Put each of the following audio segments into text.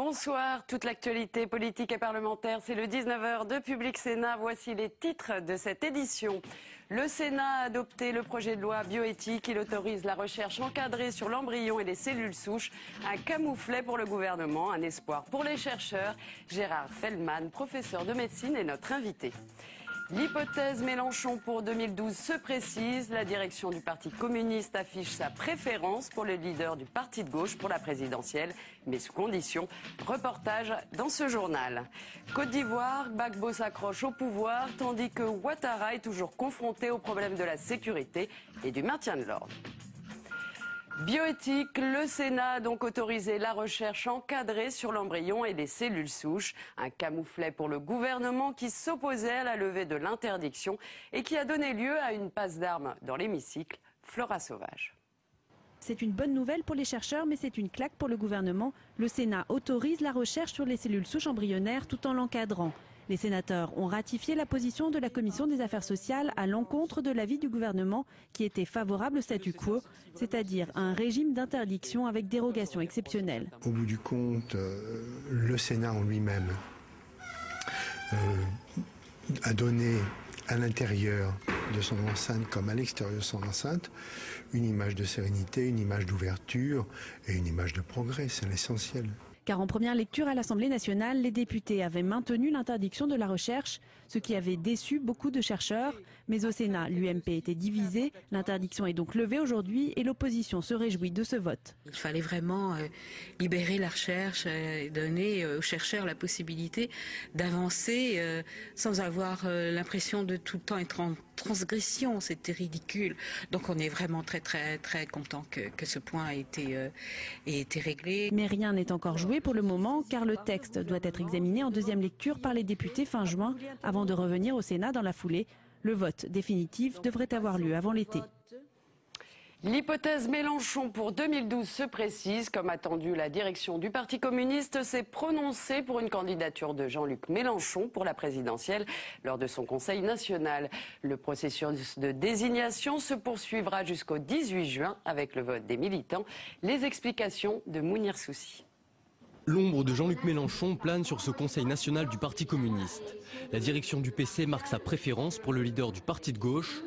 Bonsoir, toute l'actualité politique et parlementaire, c'est le 19h de Public Sénat. Voici les titres de cette édition. Le Sénat a adopté le projet de loi bioéthique. Il autorise la recherche encadrée sur l'embryon et les cellules souches. Un camouflet pour le gouvernement, un espoir pour les chercheurs. Gérard Feldman, professeur de médecine, est notre invité. L'hypothèse Mélenchon pour 2012 se précise. La direction du Parti communiste affiche sa préférence pour le leader du parti de gauche pour la présidentielle, mais sous condition. Reportage dans ce journal. Côte d'Ivoire, Gbagbo s'accroche au pouvoir, tandis que Ouattara est toujours confronté aux problèmes de la sécurité et du maintien de l'ordre. Bioéthique, le Sénat a donc autorisé la recherche encadrée sur l'embryon et les cellules souches. Un camouflet pour le gouvernement qui s'opposait à la levée de l'interdiction et qui a donné lieu à une passe d'armes dans l'hémicycle. Flora Sauvage. C'est une bonne nouvelle pour les chercheurs, mais c'est une claque pour le gouvernement. Le Sénat autorise la recherche sur les cellules souches embryonnaires tout en l'encadrant. Les sénateurs ont ratifié la position de la Commission des affaires sociales à l'encontre de l'avis du gouvernement qui était favorable au statu quo, c'est-à-dire à un régime d'interdiction avec dérogation exceptionnelle. Au bout du compte, le Sénat en lui-même a donné à l'intérieur de son enceinte comme à l'extérieur de son enceinte une image de sérénité, une image d'ouverture et une image de progrès, c'est l'essentiel. Car en première lecture à l'Assemblée nationale, les députés avaient maintenu l'interdiction de la recherche, ce qui avait déçu beaucoup de chercheurs. Mais au Sénat, l'UMP était divisée. L'interdiction est donc levée aujourd'hui et l'opposition se réjouit de ce vote. Il fallait vraiment libérer la recherche, donner aux chercheurs la possibilité d'avancer sans avoir l'impression de tout le temps être en transgression. C'était ridicule. Donc on est vraiment très content que ce point ait été réglé. Mais rien n'est encore joué pour le moment car le texte doit être examiné en deuxième lecture par les députés fin juin avant de revenir au Sénat dans la foulée. Le vote définitif devrait avoir lieu avant l'été. L'hypothèse Mélenchon pour 2012 se précise. Comme attendu, la direction du Parti communiste s'est prononcée pour une candidature de Jean-Luc Mélenchon pour la présidentielle lors de son conseil national. Le processus de désignation se poursuivra jusqu'au 18 juin avec le vote des militants. Les explications de Mounir Soussi. L'ombre de Jean-Luc Mélenchon plane sur ce conseil national du Parti communiste. La direction du PC marque sa préférence pour le leader du parti de gauche.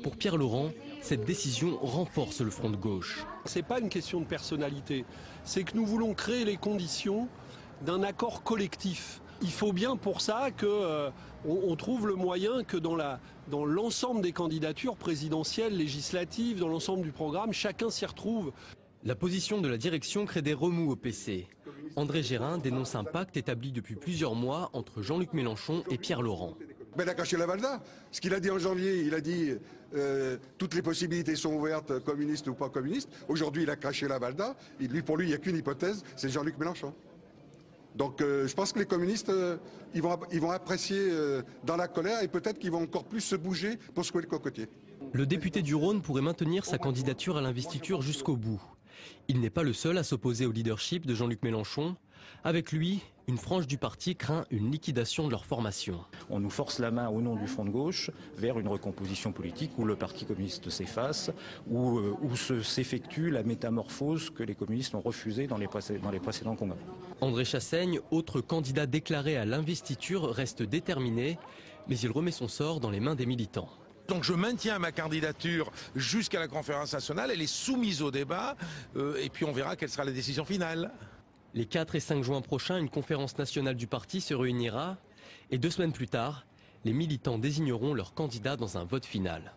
Pour Pierre Laurent, cette décision renforce le front de gauche. Ce n'est pas une question de personnalité, c'est que nous voulons créer les conditions d'un accord collectif. Il faut bien pour ça qu'on trouve le moyen que dans l'ensemble des candidatures présidentielles, législatives, dans l'ensemble du programme, chacun s'y retrouve. La position de la direction crée des remous au PC. André Gérin dénonce un pacte établi depuis plusieurs mois entre Jean-Luc Mélenchon et Pierre Laurent. Ben, il a caché la Valda. Ce qu'il a dit en janvier, il a dit toutes les possibilités sont ouvertes, communistes ou pas communistes. Aujourd'hui, il a caché la Valda. Pour lui, il n'y a qu'une hypothèse, c'est Jean-Luc Mélenchon. Donc je pense que les communistes, ils vont apprécier dans la colère et peut-être qu'ils vont encore plus se bouger pour secouer le cocotier. Le député du Rhône pourrait maintenir sa candidature à l'investiture jusqu'au bout. Il n'est pas le seul à s'opposer au leadership de Jean-Luc Mélenchon. Avec lui, une frange du parti craint une liquidation de leur formation. On nous force la main au nom du front de gauche vers une recomposition politique où le Parti communiste s'efface, où s'effectue la métamorphose que les communistes ont refusée dans les précédents congrès. André Chassaigne, autre candidat déclaré à l'investiture, reste déterminé, mais il remet son sort dans les mains des militants. Donc je maintiens ma candidature jusqu'à la conférence nationale, elle est soumise au débat et puis on verra quelle sera la décision finale. Les 4 et 5 juin prochains, une conférence nationale du parti se réunira et 2 semaines plus tard, les militants désigneront leur candidat dans un vote final.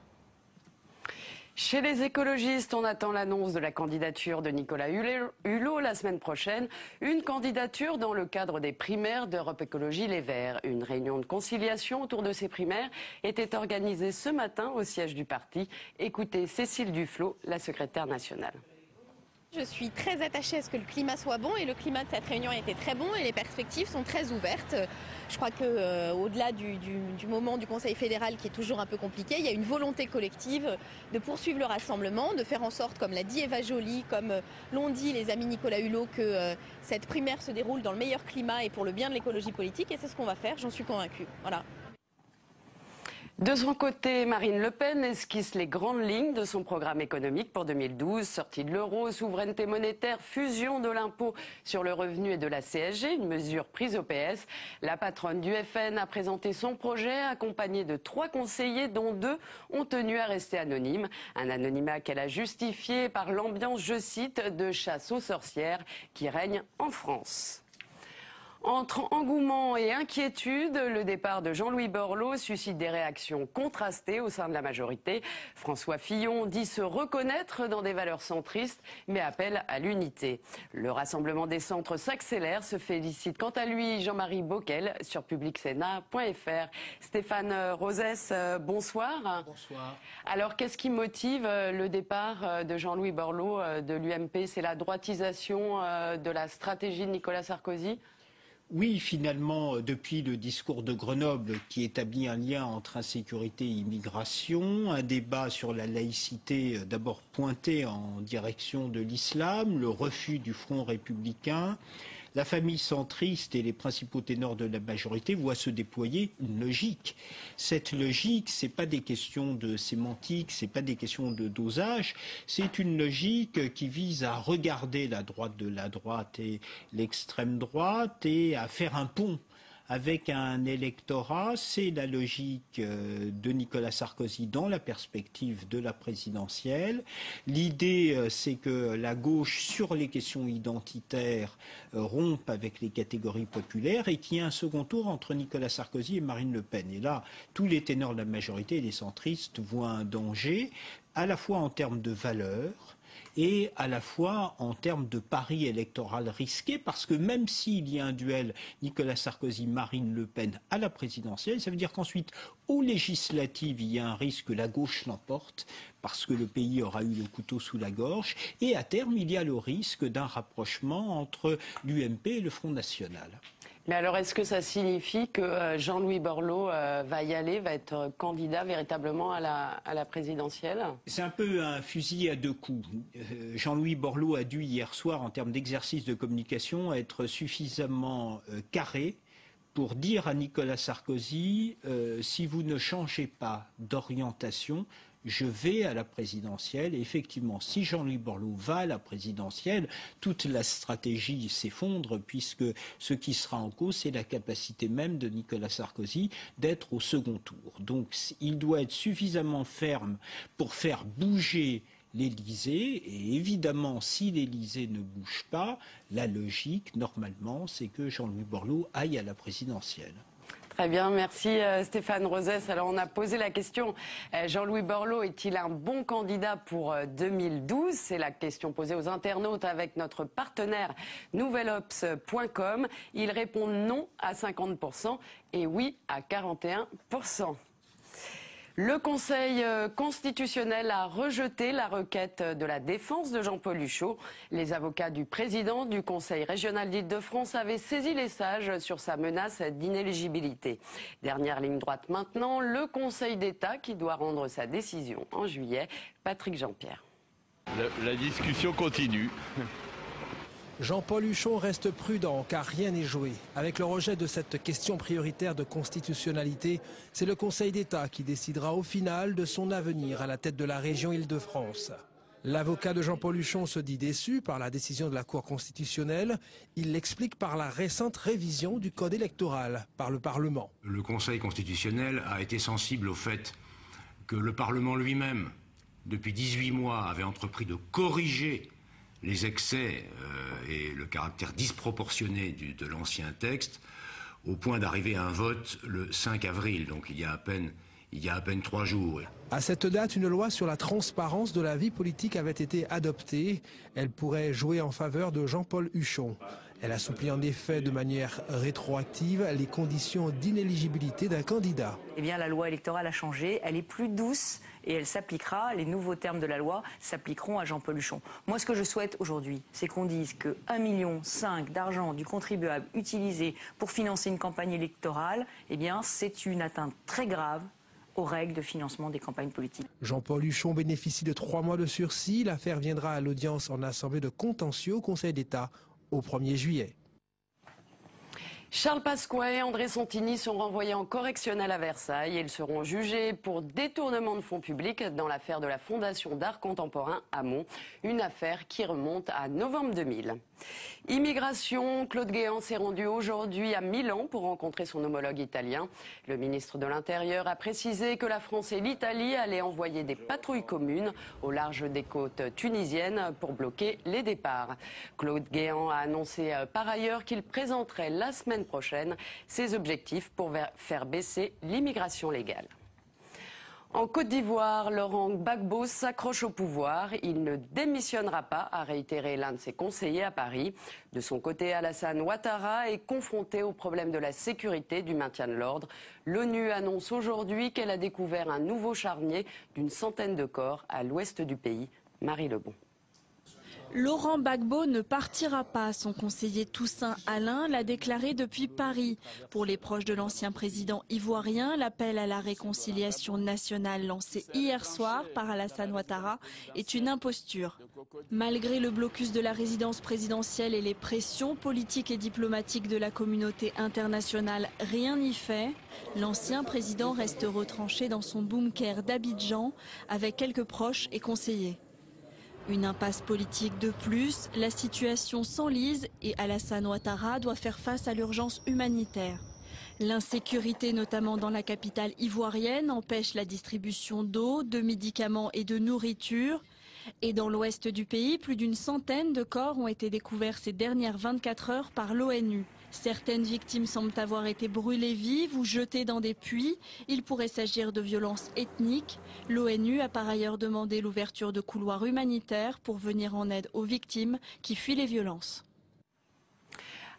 Chez les écologistes, on attend l'annonce de la candidature de Nicolas Hulot la semaine prochaine. Une candidature dans le cadre des primaires d'Europe Écologie Les Verts. Une réunion de conciliation autour de ces primaires était organisée ce matin au siège du parti. Écoutez Cécile Duflot, la secrétaire nationale. Je suis très attachée à ce que le climat soit bon et le climat de cette réunion a été très bon et les perspectives sont très ouvertes. Je crois qu'au-delà du moment du Conseil fédéral qui est toujours un peu compliqué, il y a une volonté collective de poursuivre le rassemblement, de faire en sorte, comme l'a dit Eva Joly, comme l'ont dit les amis Nicolas Hulot, que cette primaire se déroule dans le meilleur climat et pour le bien de l'écologie politique et c'est ce qu'on va faire, j'en suis convaincue. Voilà. De son côté, Marine Le Pen esquisse les grandes lignes de son programme économique pour 2012. Sortie de l'euro, souveraineté monétaire, fusion de l'impôt sur le revenu et de la CSG, une mesure prise au PS. La patronne du FN a présenté son projet accompagnée de 3 conseillers dont 2 ont tenu à rester anonymes. Un anonymat qu'elle a justifié par l'ambiance, je cite, de chasse aux sorcières qui règne en France. Entre engouement et inquiétude, le départ de Jean-Louis Borloo suscite des réactions contrastées au sein de la majorité. François Fillon dit se reconnaître dans des valeurs centristes, mais appelle à l'unité. Le rassemblement des centres s'accélère, se félicite quant à lui Jean-Marie Bockel sur publicsénat.fr. Stéphane Rosès, bonsoir. Bonsoir. Alors, qu'est-ce qui motive le départ de Jean-Louis Borloo de l'UMP? C'est la droitisation de la stratégie de Nicolas Sarkozy? Oui, finalement, depuis le discours de Grenoble qui établit un lien entre insécurité et immigration, un débat sur la laïcité d'abord pointé en direction de l'islam, le refus du Front républicain, la famille centriste et les principaux ténors de la majorité voient se déployer une logique. Cette logique, ce n'est pas des questions de sémantique, ce n'est pas des questions de dosage, c'est une logique qui vise à regarder la droite de la droite et l'extrême droite et à faire un pont avec un électorat. C'est la logique de Nicolas Sarkozy dans la perspective de la présidentielle. L'idée, c'est que la gauche, sur les questions identitaires, rompe avec les catégories populaires et qu'il y ait un second tour entre Nicolas Sarkozy et Marine Le Pen. Et là, tous les ténors de la majorité et les centristes voient un danger, à la fois en termes de valeurs, et à la fois en termes de pari électoral risqué, parce que même s'il y a un duel Nicolas Sarkozy-Marine Le Pen à la présidentielle, ça veut dire qu'ensuite, aux législatives, il y a un risque que la gauche l'emporte, parce que le pays aura eu le couteau sous la gorge, et à terme, il y a le risque d'un rapprochement entre l'UMP et le Front National. Mais alors, est-ce que ça signifie que Jean-Louis Borloo va y aller, va être candidat véritablement à la présidentielle? C'est un peu un fusil à 2 coups. Jean-Louis Borloo a dû hier soir, en termes d'exercice de communication, être suffisamment carré pour dire à Nicolas Sarkozy, si vous ne changez pas d'orientation, je vais à la présidentielle. Et effectivement, si Jean-Louis Borloo va à la présidentielle, toute la stratégie s'effondre, puisque ce qui sera en cause, c'est la capacité même de Nicolas Sarkozy d'être au second tour. Donc il doit être suffisamment ferme pour faire bouger l'Élysée. Et évidemment, si l'Élysée ne bouge pas, la logique, normalement, c'est que Jean-Louis Borloo aille à la présidentielle. Très bien, merci Stéphane Rosès. Alors on a posé la question, Jean-Louis Borloo est-il un bon candidat pour 2012? C'est la question posée aux internautes avec notre partenaire nouvelops.com. Ils répondent non à 50% et oui à 41%. Le Conseil constitutionnel a rejeté la requête de la défense de Jean-Paul Huchot. Les avocats du président du Conseil régional d'Île-de-France avaient saisi les sages sur sa menace d'inéligibilité. Dernière ligne droite maintenant, le Conseil d'État qui doit rendre sa décision en juillet. Patrick Jean-Pierre. La discussion continue. Jean-Paul Huchot reste prudent car rien n'est joué. Avec le rejet de cette question prioritaire de constitutionnalité, c'est le Conseil d'État qui décidera au final de son avenir à la tête de la région Île-de-France. L'avocat de Jean-Paul Huchot se dit déçu par la décision de la Cour constitutionnelle. Il l'explique par la récente révision du code électoral par le Parlement. Le Conseil constitutionnel a été sensible au fait que le Parlement lui-même, depuis 18 mois, avait entrepris de corriger les excès et le caractère disproportionné de l'ancien texte, au point d'arriver à un vote le 5 avril, donc il y a à peine 3 jours. À cette date, une loi sur la transparence de la vie politique avait été adoptée. Elle pourrait jouer en faveur de Jean-Paul Huchot. Elle assouplit en effet de manière rétroactive les conditions d'inéligibilité d'un candidat. Eh bien, la loi électorale a changé, elle est plus douce et elle s'appliquera, les nouveaux termes de la loi s'appliqueront à Jean-Paul Huchot. Moi, ce que je souhaite aujourd'hui, c'est qu'on dise que 1,5 million d'argent du contribuable utilisé pour financer une campagne électorale, eh bien, c'est une atteinte très grave aux règles de financement des campagnes politiques. Jean-Paul Huchot bénéficie de 3 mois de sursis. L'affaire viendra à l'audience en assemblée de contentieux au Conseil d'État au 1er juillet. Charles Pasqua et André Santini sont renvoyés en correctionnel à Versailles. Ils seront jugés pour détournement de fonds publics dans l'affaire de la Fondation d'art contemporain Hamon, une affaire qui remonte à novembre 2000. Immigration, Claude Guéant s'est rendu aujourd'hui à Milan pour rencontrer son homologue italien. Le ministre de l'Intérieur a précisé que la France et l'Italie allaient envoyer des patrouilles communes au large des côtes tunisiennes pour bloquer les départs. Claude Guéant a annoncé par ailleurs qu'il présenterait la semaine prochaine ses objectifs pour faire baisser l'immigration légale. En Côte d'Ivoire, Laurent Gbagbo s'accroche au pouvoir. Il ne démissionnera pas, a réitéré l'un de ses conseillers à Paris. De son côté, Alassane Ouattara est confronté au problème de la sécurité, du maintien de l'ordre. L'ONU annonce aujourd'hui qu'elle a découvert un nouveau charnier d'une centaine de corps à l'ouest du pays. Marie Lebon. Laurent Gbagbo ne partira pas, son conseiller Toussaint Alain l'a déclaré depuis Paris. Pour les proches de l'ancien président ivoirien, l'appel à la réconciliation nationale lancé hier soir par Alassane Ouattara est une imposture. Malgré le blocus de la résidence présidentielle et les pressions politiques et diplomatiques de la communauté internationale, rien n'y fait. L'ancien président reste retranché dans son bunker d'Abidjan avec quelques proches et conseillers. Une impasse politique de plus, la situation s'enlise et Alassane Ouattara doit faire face à l'urgence humanitaire. L'insécurité, notamment dans la capitale ivoirienne, empêche la distribution d'eau, de médicaments et de nourriture. Et dans l'ouest du pays, plus d'une centaine de corps ont été découverts ces dernières 24 heures par l'ONU. Certaines victimes semblent avoir été brûlées vives ou jetées dans des puits. Il pourrait s'agir de violences ethniques. L'ONU a par ailleurs demandé l'ouverture de couloirs humanitaires pour venir en aide aux victimes qui fuient les violences.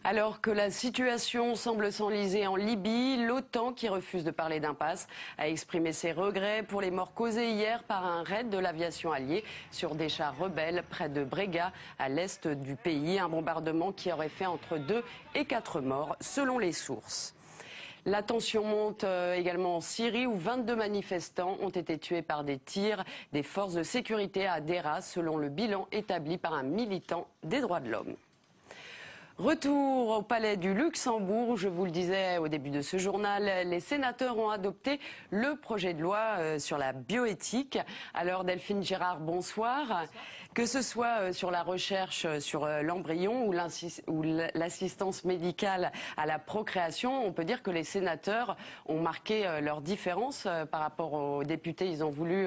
Alors que la situation semble s'enliser en Libye, l'OTAN, qui refuse de parler d'impasse, a exprimé ses regrets pour les morts causés hier par un raid de l'aviation alliée sur des chars rebelles près de Brega, à l'est du pays. Un bombardement qui aurait fait entre 2 et 4 morts, selon les sources. La tension monte également en Syrie où 22 manifestants ont été tués par des tirs des forces de sécurité à Deraa, selon le bilan établi par un militant des droits de l'homme. Retour au palais du Luxembourg, je vous le disais au début de ce journal, les sénateurs ont adopté le projet de loi sur la bioéthique. Alors Delphine Gérard, bonsoir. Que ce soit sur la recherche sur l'embryon ou l'assistance médicale à la procréation, on peut dire que les sénateurs ont marqué leur différence par rapport aux députés. Ils ont voulu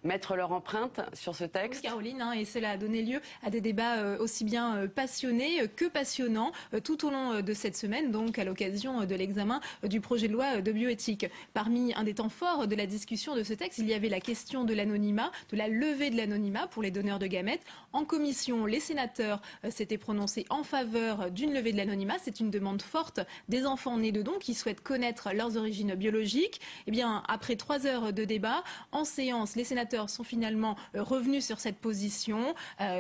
mettre leur empreinte sur ce texte. Oui, Caroline, et cela a donné lieu à des débats aussi bien passionnés que passionnants tout au long de cette semaine, donc à l'occasion de l'examen du projet de loi de bioéthique. Parmi un des temps forts de la discussion de ce texte, il y avait la question de l'anonymat, de la levée de l'anonymat pour les donneurs de gamètes. En commission, les sénateurs s'étaient prononcés en faveur d'une levée de l'anonymat. C'est une demande forte des enfants nés de dons qui souhaitent connaître leurs origines biologiques. Eh bien, après 3 heures de débat, en séance, les sénateurs sont finalement revenus sur cette position.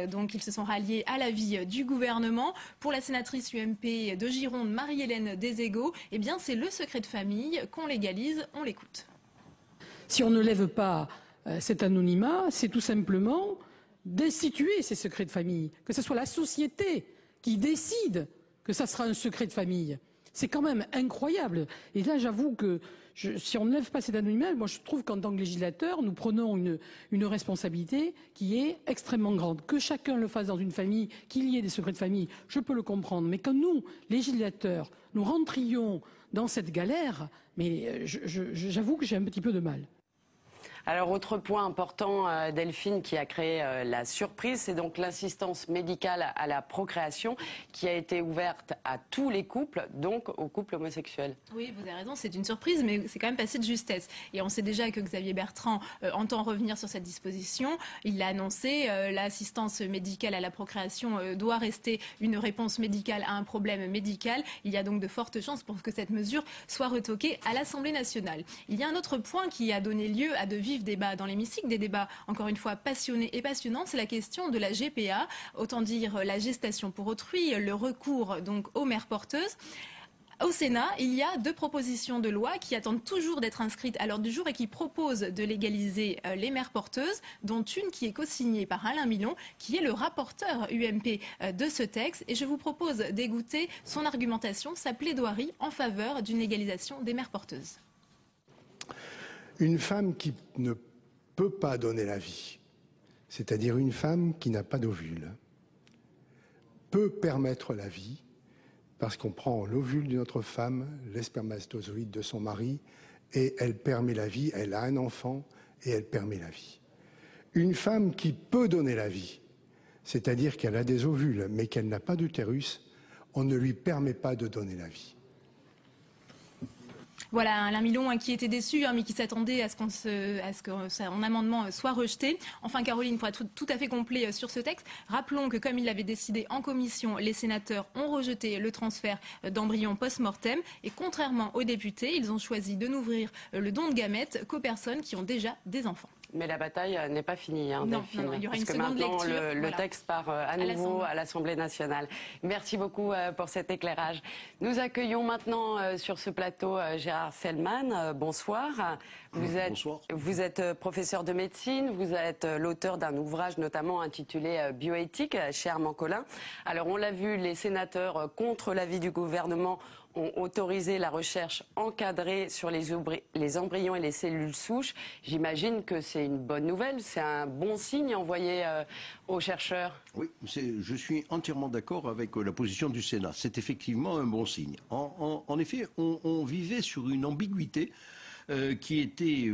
Donc, ils se sont ralliés à l'avis du gouvernement. Pour la sénatrice UMP de Gironde, Marie-Hélène Deségaux, eh bien, c'est le secret de famille qu'on légalise. On l'écoute. Si on ne lève pas cet anonymat, c'est tout simplement d'instituer ces secrets de famille, que ce soit la société qui décide que ça sera un secret de famille. C'est quand même incroyable. Et là, j'avoue que si on ne lève pas cet anonymat, moi je trouve qu'en tant que législateur, nous prenons une responsabilité qui est extrêmement grande. Que chacun le fasse dans une famille, qu'il y ait des secrets de famille, je peux le comprendre. Mais quand nous, législateurs, nous rentrions dans cette galère, mais j'avoue que j'ai un petit peu de mal. Alors, autre point important, Delphine, qui a créé la surprise, c'est donc l'assistance médicale à la procréation qui a été ouverte à tous les couples, donc aux couples homosexuels. Oui, vous avez raison, c'est une surprise, mais c'est quand même passé de justesse. Et on sait déjà que Xavier Bertrand entend revenir sur cette disposition. Il l'a annoncé, l'assistance médicale à la procréation doit rester une réponse médicale à un problème médical. Il y a donc de fortes chances pour que cette mesure soit retoquée à l'Assemblée nationale. Il y a un autre point qui a donné lieu à de vifs débats dans l'hémicycle, des débats encore une fois passionnés et passionnants, c'est la question de la GPA, autant dire la gestation pour autrui, le recours donc aux mères porteuses. Au Sénat, il y a 2 propositions de loi qui attendent toujours d'être inscrites à l'ordre du jour et qui proposent de légaliser les mères porteuses, dont une qui est co-signée par Alain Milon, qui est le rapporteur UMP de ce texte. Et je vous propose d'écouter son argumentation, sa plaidoirie en faveur d'une légalisation des mères porteuses. Une femme qui ne peut pas donner la vie, c'est-à-dire une femme qui n'a pas d'ovule, peut permettre la vie parce qu'on prend l'ovule d'une autre femme, les spermatozoïdes de son mari, et elle permet la vie, elle a un enfant et elle permet la vie. Une femme qui peut donner la vie, c'est-à-dire qu'elle a des ovules mais qu'elle n'a pas d'utérus, on ne lui permet pas de donner la vie. Voilà, Alain Milon qui était déçu, mais qui s'attendait à ce que son amendement soit rejeté. Enfin, Caroline, pour être tout à fait complet sur ce texte, rappelons que comme il l'avait décidé en commission, les sénateurs ont rejeté le transfert d'embryons post-mortem. Et contrairement aux députés, ils ont choisi de n'ouvrir le don de gamètes qu'aux personnes qui ont déjà des enfants. Mais la bataille n'est pas finie, Delphine, non, il y aura parce une que seconde maintenant lecture. le texte part à nouveau à l'Assemblée nationale. Merci beaucoup pour cet éclairage. Nous accueillons maintenant sur ce plateau Gérard Selman. Bonsoir. Vous êtes professeur de médecine, vous êtes l'auteur d'un ouvrage notamment intitulé Bioéthique chez Armand Collin. Alors on l'a vu, les sénateurs contre l'avis du gouvernement ont autorisé la recherche encadrée sur les embryons et les cellules souches. J'imagine que c'est une bonne nouvelle, c'est un bon signe envoyé aux chercheurs. Oui, je suis entièrement d'accord avec la position du Sénat. C'est effectivement un bon signe. En effet, on vivait sur une ambiguïté qui était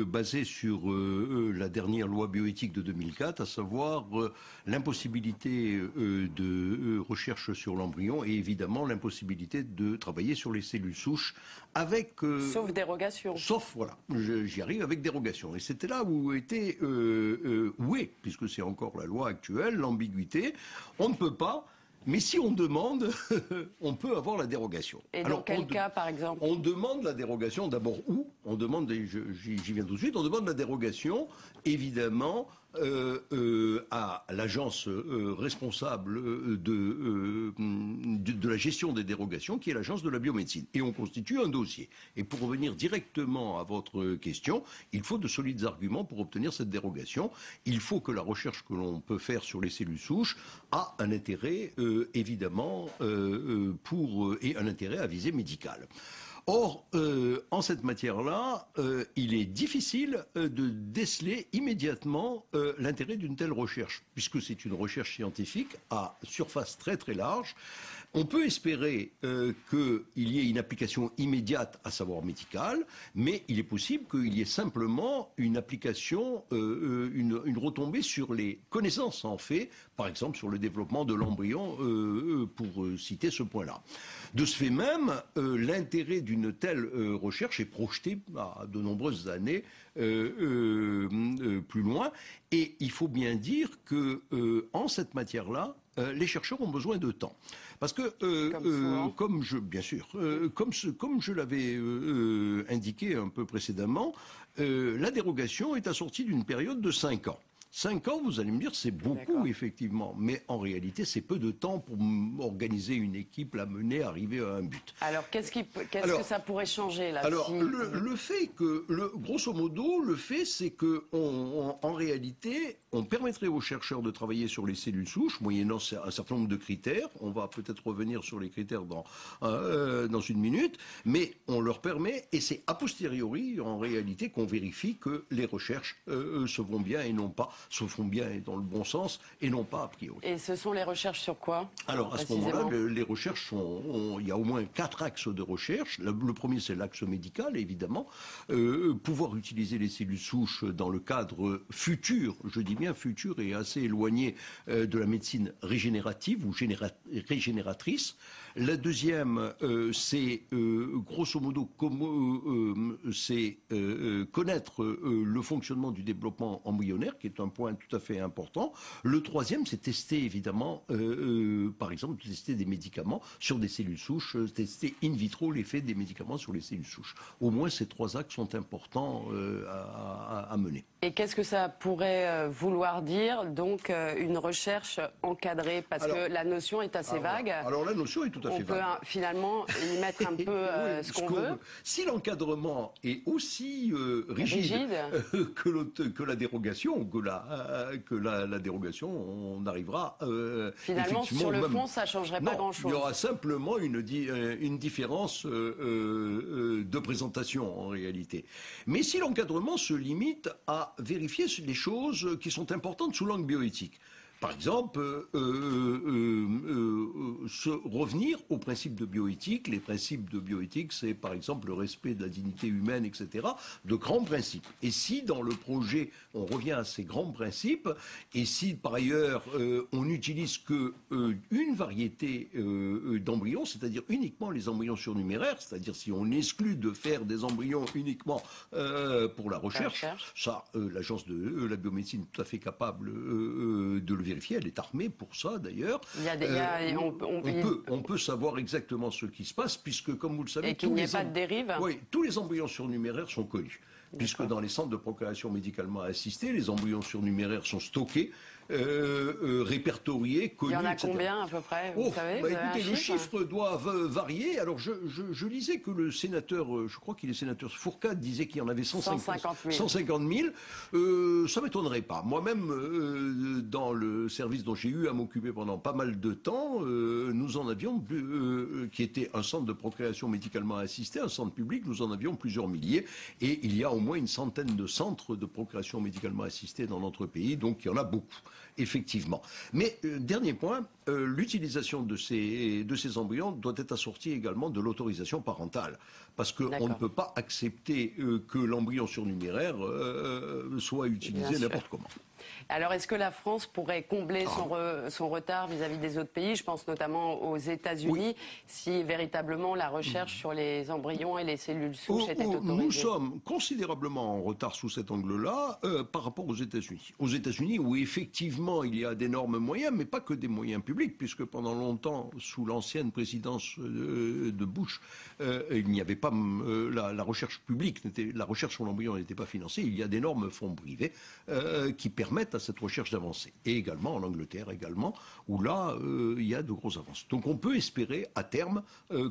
basée sur la dernière loi bioéthique de 2004, à savoir l'impossibilité de recherche sur l'embryon et évidemment l'impossibilité de travailler sur les cellules souches avec... sauf dérogation. Sauf, voilà, j'y arrive, avec dérogation. Et c'était là où était, puisque c'est encore la loi actuelle, l'ambiguïté. On ne peut pas... Mais si on demande, on peut avoir la dérogation. Et dans quel cas, par exemple? On demande la dérogation, d'abord où? On demande, j'y viens tout de suite, on demande la dérogation, évidemment, à l'agence responsable de la gestion des dérogations, qui est l'agence de la biomédecine. Et on constitue un dossier. Et pour revenir directement à votre question, il faut de solides arguments pour obtenir cette dérogation. Il faut que la recherche que l'on peut faire sur les cellules souches a un intérêt, évidemment, et un intérêt à visée médicale. Or, en cette matière-là, il est difficile de déceler immédiatement l'intérêt d'une telle recherche, puisque c'est une recherche scientifique à surface très très large. On peut espérer qu'il y ait une application immédiate, à savoir médicale, mais il est possible qu'il y ait simplement une application, une retombée sur les connaissances en fait, par exemple sur le développement de l'embryon, pour citer ce point-là. De ce fait même, l'intérêt d'une telle recherche est projeté à de nombreuses années plus loin, et il faut bien dire que en cette matière-là, les chercheurs ont besoin de temps. Parce que, comme je l'avais indiqué un peu précédemment, la dérogation est assortie d'une période de 5 ans. 5 ans, vous allez me dire, c'est beaucoup, effectivement. Mais en réalité, c'est peu de temps pour organiser une équipe, la mener, arriver à un but. Alors, qu'est-ce que ça pourrait changer, là? Alors, le fait que, grosso modo, le fait, c'est que, en réalité, on permettrait aux chercheurs de travailler sur les cellules souches, moyennant un certain nombre de critères. On va peut-être revenir sur les critères dans une minute. Mais on leur permet, et c'est a posteriori, en réalité, qu'on vérifie que les recherches se vont bien et non pas, se font bien et dans le bon sens, et non pas a priori. Et ce sont les recherches sur quoi? Alors, à ce moment-là, les recherches il y a au moins 4 axes de recherche. Le premier, c'est l'axe médical, évidemment. Pouvoir utiliser les cellules souches dans le cadre futur, je dis bien futur et assez éloigné de la médecine régénérative ou régénératrice. La deuxième, c'est grosso modo connaître le fonctionnement du développement embryonnaire, qui est un point tout à fait important. Le troisième, c'est tester évidemment, par exemple, tester des médicaments sur des cellules souches, tester in vitro l'effet des médicaments sur les cellules souches. Au moins, ces 3 axes sont importants à mener. Et qu'est-ce que ça pourrait vouloir dire, donc, une recherche encadrée? Parce que la notion est assez vague. Alors la notion est tout à fait vague. On peut finalement y mettre un peu ce qu'on veut. Si l'encadrement est aussi rigide que la dérogation, que la dérogation, on arrivera finalement sur le fond, ça changerait pas grand-chose. Il y aura simplement une différence de présentation en réalité. Mais si l'encadrement se limite à vérifier les choses qui sont importantes sous l'angle bioéthique. Par exemple, revenir aux principes de bioéthique. Les principes de bioéthique, c'est par exemple le respect de la dignité humaine, etc. De grands principes. Et si dans le projet, on revient à ces grands principes, et si par ailleurs on n'utilise qu'une variété d'embryons, c'est-à-dire uniquement les embryons surnuméraires, c'est-à-dire si on exclut de faire des embryons uniquement pour la recherche, ça, l'agence de la biomédecine est tout à fait capable de le vérifier, elle est armée pour ça d'ailleurs. On peut savoir exactement ce qui se passe, puisque comme vous le savez... Et qu'il n'y ait pas de dérive. Oui, tous les embryons surnuméraires sont connus, puisque dans les centres de procréation médicalement assistée, les embryons surnuméraires sont stockés, répertoriés, connus, etc. Il y en a etc. combien à peu près, vous savez, écoutez, le chiffre doit varier. Alors je lisais que le sénateur, je crois qu'il est sénateur Fourcade, disait qu'il y en avait 150 000. Ça m'étonnerait pas. Moi-même, dans le service dont j'ai eu à m'occuper pendant pas mal de temps, nous en avions, qui était un centre de procréation médicalement assistée, un centre public, nous en avions plusieurs milliers. Et il y a au moins une centaine de centres de procréation médicalement assistée dans notre pays, donc il y en a beaucoup. Effectivement. Mais dernier point, l'utilisation de ces embryons doit être assortie également de l'autorisation parentale. Parce qu'on ne peut pas accepter que l'embryon surnuméraire soit utilisé n'importe comment. Alors, est-ce que la France pourrait combler son retard vis-à-vis des autres pays? Je pense notamment aux États-Unis, si véritablement la recherche sur les embryons et les cellules souches était autorisée. Nous sommes considérablement en retard sous cet angle-là par rapport aux États-Unis. Aux États-Unis, où effectivement il y a d'énormes moyens, mais pas que des moyens publics, puisque pendant longtemps, sous l'ancienne présidence de Bush, il n'y avait pas la recherche publique, la recherche sur l'embryon n'était pas financée. Il y a d'énormes fonds privés qui permettent à cette recherche d'avancer. Et également en Angleterre, où là, il y a de grosses avances. Donc on peut espérer, à terme,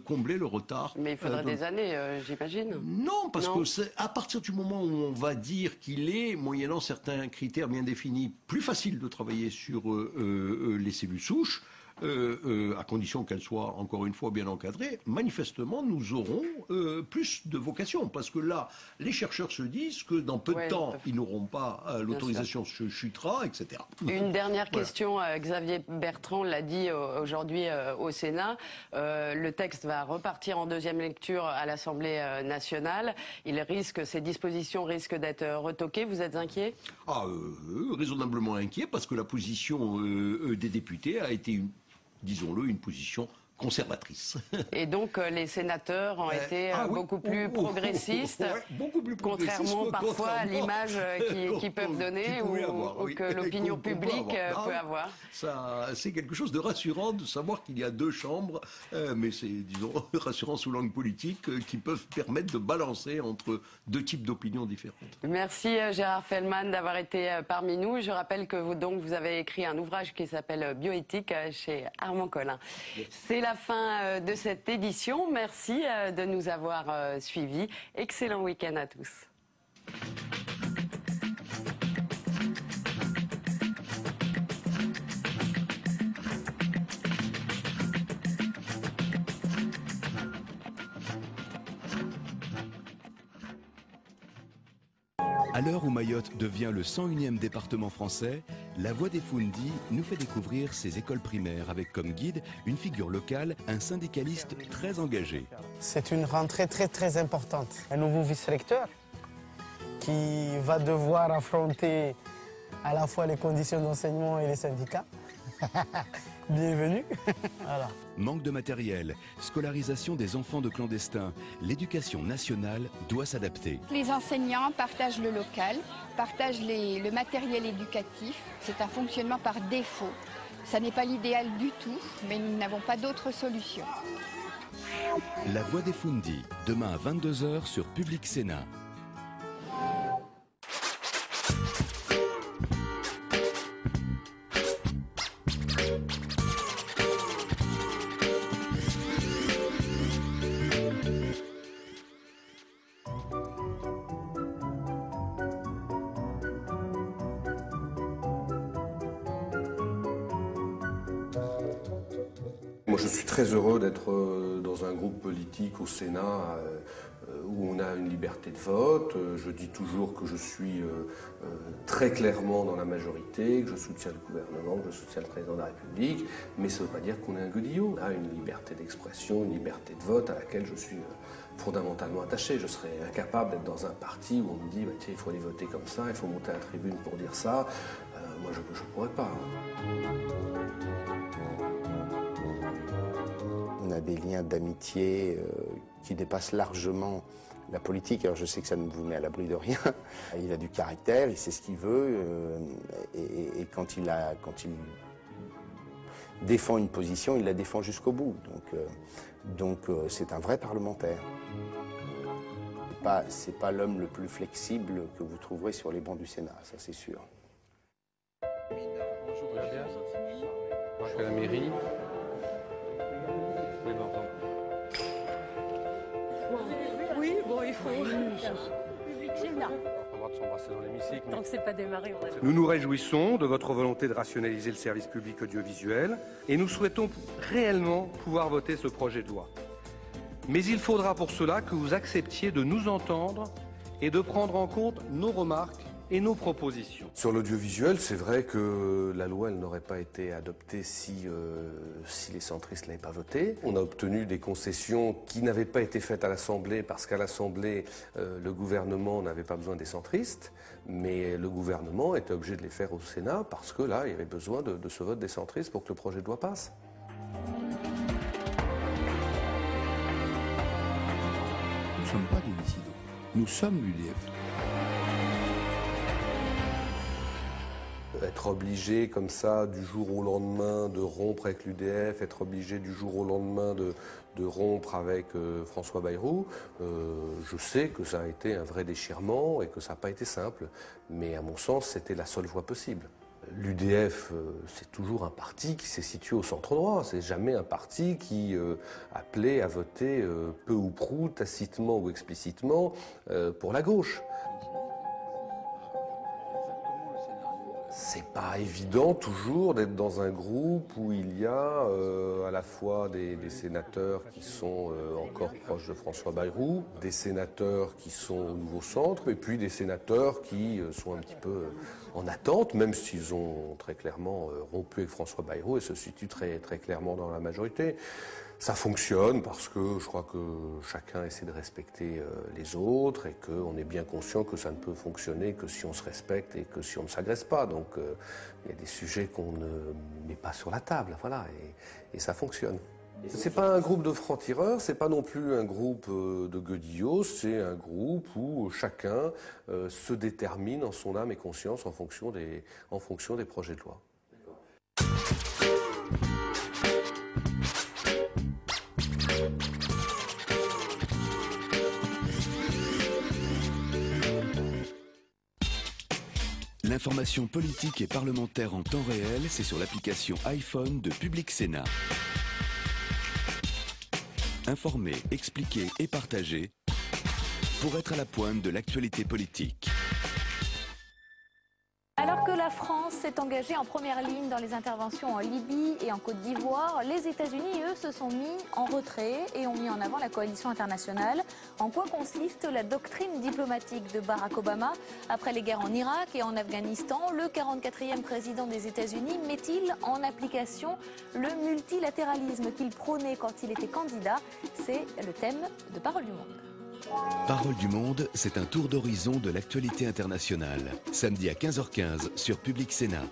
combler le retard. Mais il faudrait des années, j'imagine. Non, parce que à partir du moment où on va dire qu'il est, moyennant certains critères bien définis, plus facile de travailler sur les cellules souches, à condition qu'elles soient, encore une fois, bien encadrées, manifestement, nous aurons plus de vocation. Parce que là, les chercheurs se disent que dans peu de temps, ils n'auront pas l'autorisation se chutera, etc. Une dernière question, Xavier Bertrand l'a dit aujourd'hui au Sénat. Le texte va repartir en deuxième lecture à l'Assemblée nationale. Ces dispositions risquent d'être retoquées. Vous êtes inquiet? Raisonnablement inquiet, parce que la position des députés a été disons-le, une position conservatrice. Et donc les sénateurs ont été beaucoup plus progressistes, contrairement parfois à l'image qu'ils peuvent donner ou que l'opinion publique peut avoir. C'est quelque chose de rassurant de savoir qu'il y a deux chambres, mais c'est, disons, rassurant sous l'angle politique, qui peuvent permettre de balancer entre deux types d'opinions différentes. Merci Gérard Fellman d'avoir été parmi nous. Je rappelle que vous avez écrit un ouvrage qui s'appelle Bioéthique chez Armand Collin. C'est la fin de cette édition. Merci de nous avoir suivis. Excellent week-end à tous. À l'heure où Mayotte devient le 101e département français, La Voix des Foundi nous fait découvrir ses écoles primaires avec comme guide une figure locale, un syndicaliste très engagé. C'est une rentrée très importante. Un nouveau vice-recteur qui va devoir affronter à la fois les conditions d'enseignement et les syndicats. Bienvenue. Voilà. Manque de matériel, scolarisation des enfants de clandestins, l'éducation nationale doit s'adapter. Les enseignants partagent le local, partagent le matériel éducatif. C'est un fonctionnement par défaut. Ça n'est pas l'idéal du tout, mais nous n'avons pas d'autre solution. La Voix des Foundi, demain à 22 h sur Public Sénat. moi je suis très heureux d'être dans un groupe politique au Sénat où on a une liberté de vote. Je dis toujours que je suis très clairement dans la majorité, que je soutiens le gouvernement, que je soutiens le président de la République, mais ça ne veut pas dire qu'on est un godillot. On a une liberté d'expression, une liberté de vote à laquelle je suis fondamentalement attaché. Je serais incapable d'être dans un parti où on me dit bah, tiens, il faut aller voter comme ça, il faut monter à la tribune pour dire ça. Moi je ne pourrais pas. On a des liens d'amitié qui dépassent largement la politique. Alors je sais que ça ne vous met à l'abri de rien. Il a du caractère, il sait ce qu'il veut, et quand il défend une position, il la défend jusqu'au bout. Donc c'est un vrai parlementaire. C'est pas l'homme le plus flexible que vous trouverez sur les bancs du Sénat, ça c'est sûr. Bonjour, je suis à la mairie. Oui, bon, il faut. On va s'embrasser dans l'hémicycle. Tant que c'est pas démarré, on va. Nous nous réjouissons de votre volonté de rationaliser le service public audiovisuel et nous souhaitons réellement pouvoir voter ce projet de loi. Mais il faudra pour cela que vous acceptiez de nous entendre et de prendre en compte nos remarques et nos propositions. Sur l'audiovisuel, c'est vrai que la loi elle n'aurait pas été adoptée si les centristes ne l'avaient pas votée. On a obtenu des concessions qui n'avaient pas été faites à l'Assemblée parce qu'à l'Assemblée, le gouvernement n'avait pas besoin des centristes, mais le gouvernement était obligé de les faire au Sénat parce que là, il y avait besoin de ce vote des centristes pour que le projet de loi passe. Nous ne sommes pas des dissidents, nous sommes l'UDF. Être obligé comme ça du jour au lendemain de rompre avec l'UDF, être obligé du jour au lendemain de rompre avec François Bayrou, je sais que ça a été un vrai déchirement et que ça n'a pas été simple, mais à mon sens c'était la seule voie possible. L'UDF, c'est toujours un parti qui s'est situé au centre droit, c'est jamais un parti qui appelait à voter peu ou prou, tacitement ou explicitement, pour la gauche. C'est pas évident toujours d'être dans un groupe où il y a à la fois des sénateurs qui sont encore proches de François Bayrou, des sénateurs qui sont au Nouveau Centre et puis des sénateurs qui sont un petit peu en attente, même s'ils ont très clairement rompu avec François Bayrou et se situent très, très clairement dans la majorité. Ça fonctionne parce que je crois que chacun essaie de respecter les autres et qu'on est bien conscient que ça ne peut fonctionner que si on se respecte et que si on ne s'agresse pas. Donc il y a des sujets qu'on ne met pas sur la table, voilà, et ça fonctionne. C'est pas un groupe de francs-tireurs, c'est pas non plus un groupe de godillots, c'est un groupe où chacun se détermine en son âme et conscience en fonction des projets de loi. L'information politique et parlementaire en temps réel, c'est sur l'application iPhone de Public Sénat. Informer, expliquer et partager pour être à la pointe de l'actualité politique. Alors que la France s'est engagée en première ligne dans les interventions en Libye et en Côte d'Ivoire, les États-Unis, eux, se sont mis en retrait et ont mis en avant la coalition internationale. En quoi consiste la doctrine diplomatique de Barack Obama? Après les guerres en Irak et en Afghanistan, le 44e président des États-Unis met-il en application le multilatéralisme qu'il prônait quand il était candidat? C'est le thème de Parole du Monde. Parole du Monde, c'est un tour d'horizon de l'actualité internationale. Samedi à 15h15 sur Public Sénat.